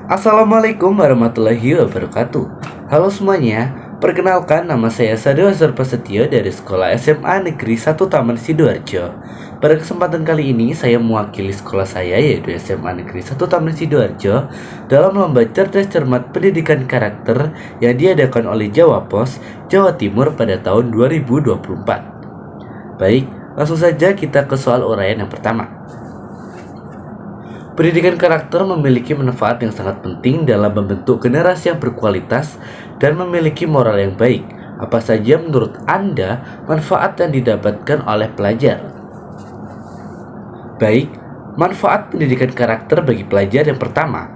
Assalamualaikum warahmatullahi wabarakatuh. Halo semuanya, perkenalkan nama saya Sado Azhar Prasetyo dari Sekolah SMA Negeri 1 Taman Sidoarjo. Pada kesempatan kali ini saya mewakili sekolah saya yaitu SMA Negeri 1 Taman Sidoarjo dalam lomba cerdas cermat pendidikan karakter yang diadakan oleh Jawa Pos, Jawa Timur pada tahun 2024. Baik, langsung saja kita ke soal uraian yang pertama. Pendidikan karakter memiliki manfaat yang sangat penting dalam membentuk generasi yang berkualitas dan memiliki moral yang baik. Apa saja menurut Anda manfaat yang didapatkan oleh pelajar? Baik, manfaat pendidikan karakter bagi pelajar yang pertama.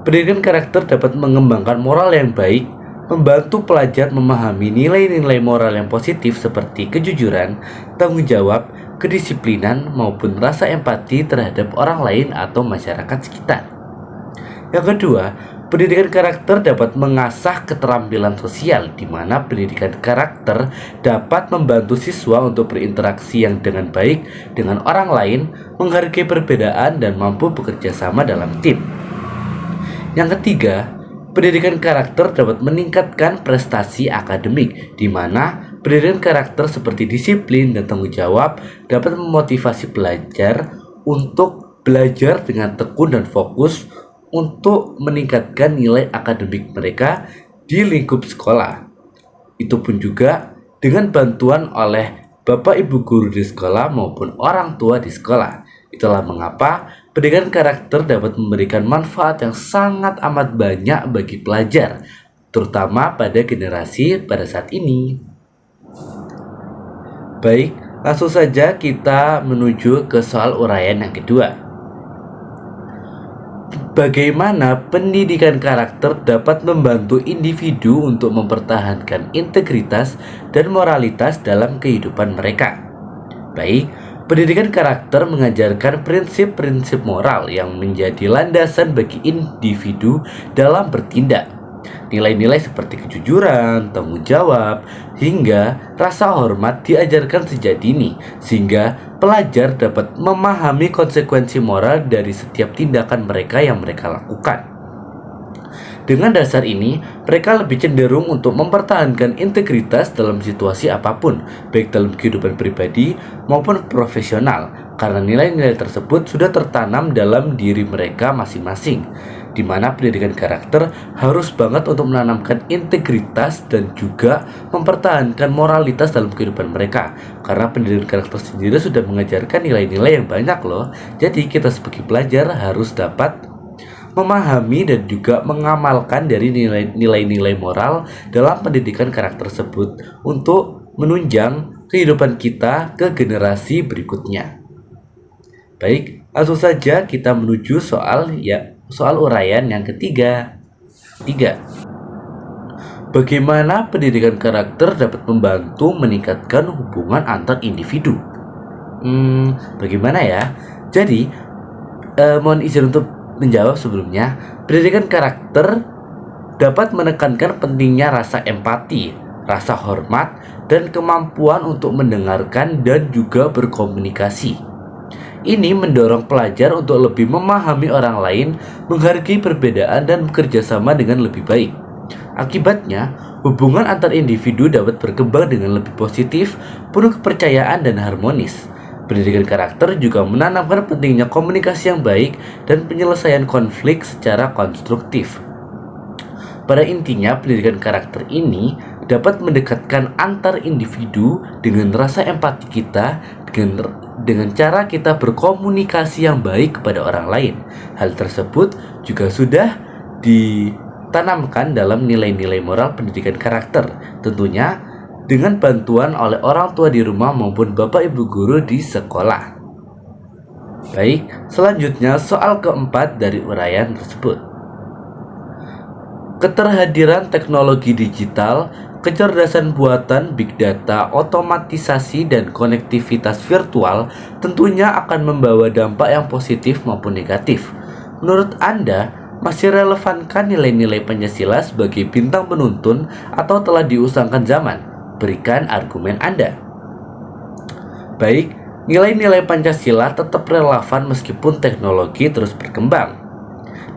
Pendidikan karakter dapat mengembangkan moral yang baik, membantu pelajar memahami nilai-nilai moral yang positif seperti kejujuran, tanggung jawab, kedisiplinan, maupun rasa empati terhadap orang lain atau masyarakat sekitar. Yang kedua, pendidikan karakter dapat mengasah keterampilan sosial, di mana pendidikan karakter dapat membantu siswa untuk berinteraksi yang dengan baik dengan orang lain, menghargai perbedaan, dan mampu bekerja sama dalam tim. Yang ketiga, pendidikan karakter dapat meningkatkan prestasi akademik, di mana pendidikan karakter seperti disiplin dan tanggung jawab dapat memotivasi pelajar untuk belajar dengan tekun dan fokus untuk meningkatkan nilai akademik mereka di lingkup sekolah. Itu pun juga dengan bantuan oleh Bapak Ibu guru di sekolah maupun orang tua di sekolah. Itulah mengapa pendidikan karakter dapat memberikan manfaat yang sangat amat banyak bagi pelajar, terutama pada generasi pada saat ini. Baik, langsung saja kita menuju ke soal uraian yang kedua. Bagaimana pendidikan karakter dapat membantu individu untuk mempertahankan integritas dan moralitas dalam kehidupan mereka? Baik, pendidikan karakter mengajarkan prinsip-prinsip moral yang menjadi landasan bagi individu dalam bertindak. Nilai-nilai seperti kejujuran, tanggung jawab, hingga rasa hormat diajarkan sejak dini, sehingga pelajar dapat memahami konsekuensi moral dari setiap tindakan mereka yang mereka lakukan. Dengan dasar ini, mereka lebih cenderung untuk mempertahankan integritas dalam situasi apapun, baik dalam kehidupan pribadi maupun profesional, karena nilai-nilai tersebut sudah tertanam dalam diri mereka masing-masing, di mana pendidikan karakter harus banget untuk menanamkan integritas dan juga mempertahankan moralitas dalam kehidupan mereka, karena pendidikan karakter sendiri sudah mengajarkan nilai-nilai yang banyak loh. Jadi kita sebagai pelajar harus dapat memahami dan juga mengamalkan dari nilai-nilai moral dalam pendidikan karakter tersebut untuk menunjang kehidupan kita ke generasi berikutnya. Baik, langsung saja kita menuju soal uraian yang ketiga. Bagaimana pendidikan karakter dapat membantu meningkatkan hubungan antar individu? Bagaimana ya? Jadi, mohon izin untuk menjawab sebelumnya. Pendidikan karakter dapat menekankan pentingnya rasa empati, rasa hormat, dan kemampuan untuk mendengarkan dan juga berkomunikasi. Ini mendorong pelajar untuk lebih memahami orang lain, menghargai perbedaan, dan bekerja sama dengan lebih baik. Akibatnya, hubungan antar individu dapat berkembang dengan lebih positif, penuh kepercayaan, dan harmonis. Pendidikan karakter juga menanamkan pentingnya komunikasi yang baik dan penyelesaian konflik secara konstruktif. Pada intinya, pendidikan karakter ini dapat mendekatkan antar individu dengan rasa empati kita, dengan cara kita berkomunikasi yang baik kepada orang lain. Hal tersebut juga sudah ditanamkan dalam nilai-nilai moral pendidikan karakter, tentunya dengan bantuan oleh orang tua di rumah maupun bapak ibu guru di sekolah. Baik, selanjutnya soal keempat dari uraian tersebut. Keterhadiran teknologi digital, kecerdasan buatan, big data, otomatisasi, dan konektivitas virtual tentunya akan membawa dampak yang positif maupun negatif. Menurut Anda, masih relevankah nilai-nilai Pancasila sebagai bintang penuntun atau telah diusangkan zaman? Berikan argumen Anda. Baik, nilai-nilai Pancasila tetap relevan meskipun teknologi terus berkembang.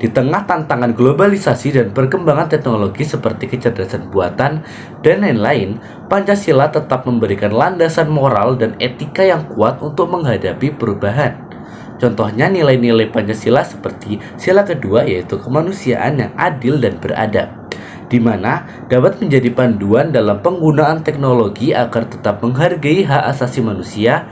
Di tengah tantangan globalisasi dan perkembangan teknologi seperti kecerdasan buatan dan lain-lain, Pancasila tetap memberikan landasan moral dan etika yang kuat untuk menghadapi perubahan. Contohnya nilai-nilai Pancasila seperti sila kedua, yaitu kemanusiaan yang adil dan beradab, di mana dapat menjadi panduan dalam penggunaan teknologi agar tetap menghargai hak asasi manusia.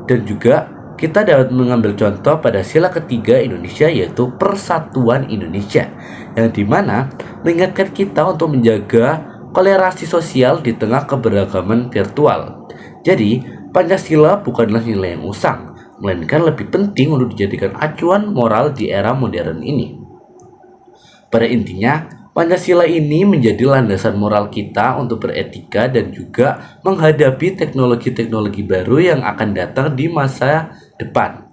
Dan juga kita dapat mengambil contoh pada sila ketiga Indonesia, yaitu Persatuan Indonesia, yang dimana mengingatkan kita untuk menjaga toleransi sosial di tengah keberagaman virtual. Jadi Pancasila bukanlah nilai yang usang, melainkan lebih penting untuk dijadikan acuan moral di era modern ini. Pada intinya, Pancasila ini menjadi landasan moral kita untuk beretika dan juga menghadapi teknologi-teknologi baru yang akan datang di masa depan.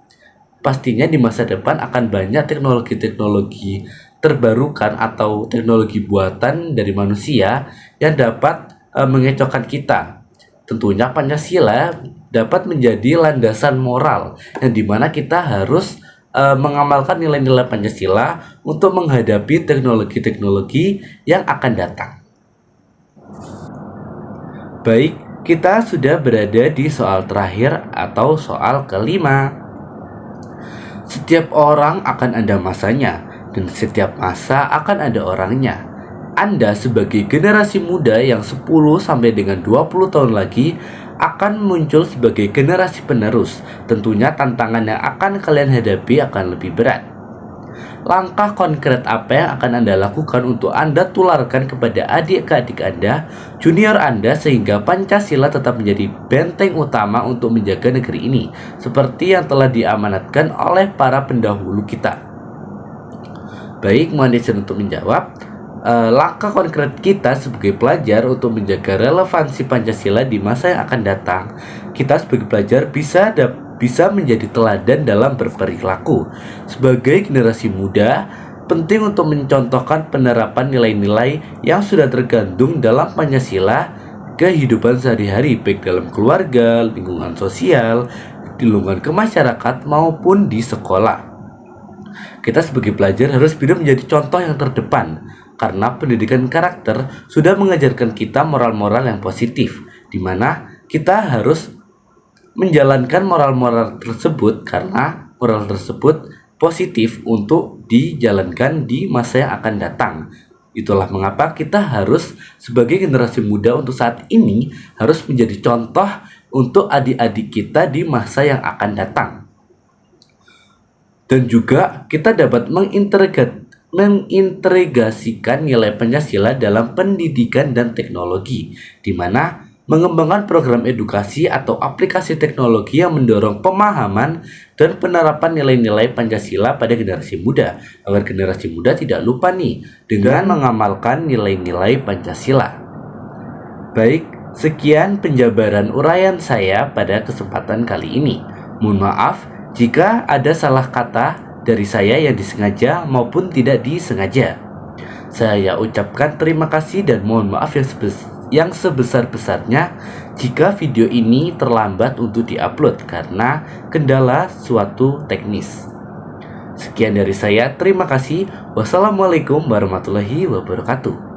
Pastinya di masa depan akan banyak teknologi-teknologi terbarukan atau teknologi buatan dari manusia yang dapat mengecohkan kita. Tentunya Pancasila dapat menjadi landasan moral yang dimana kita harus mengamalkan nilai-nilai Pancasila untuk menghadapi teknologi-teknologi yang akan datang. Baik, kita sudah berada di soal terakhir atau soal kelima. Setiap orang akan ada masanya, dan setiap masa akan ada orangnya. Anda sebagai generasi muda yang 10 sampai dengan 20 tahun lagi akan muncul sebagai generasi penerus. Tentunya tantangan yang akan kalian hadapi akan lebih berat. Langkah konkret apa yang akan Anda lakukan untuk Anda tularkan kepada adik-adik Anda, junior Anda, sehingga Pancasila tetap menjadi benteng utama untuk menjaga negeri ini, seperti yang telah diamanatkan oleh para pendahulu kita? Baik, mohon izin untuk menjawab. Langkah konkret kita sebagai pelajar untuk menjaga relevansi Pancasila di masa yang akan datang, kita sebagai pelajar bisa menjadi teladan dalam berperilaku. Sebagai generasi muda, penting untuk mencontohkan penerapan nilai-nilai yang sudah tergandung dalam Pancasila kehidupan sehari-hari, baik dalam keluarga, lingkungan sosial, di lingkungan kemasyarakat maupun di sekolah. Kita sebagai pelajar harus bisa menjadi contoh yang terdepan, karena pendidikan karakter sudah mengajarkan kita moral-moral yang positif, di mana kita harus menjalankan moral-moral tersebut karena moral tersebut positif untuk dijalankan di masa yang akan datang. Itulah mengapa kita harus sebagai generasi muda untuk saat ini harus menjadi contoh untuk adik-adik kita di masa yang akan datang. Dan juga kita dapat mengintegrasikan nilai Pancasila dalam pendidikan dan teknologi, di mana mengembangkan program edukasi atau aplikasi teknologi yang mendorong pemahaman dan penerapan nilai-nilai Pancasila pada generasi muda, agar generasi muda tidak lupa nih dengan mengamalkan nilai-nilai Pancasila. Baik, sekian penjabaran uraian saya pada kesempatan kali ini. Mohon maaf jika ada salah kata dari saya yang disengaja maupun tidak disengaja. Saya ucapkan terima kasih dan mohon maaf yang sebesar-besarnya jika video ini terlambat untuk diupload karena kendala suatu teknis. Sekian dari saya, terima kasih. Wassalamualaikum warahmatullahi wabarakatuh.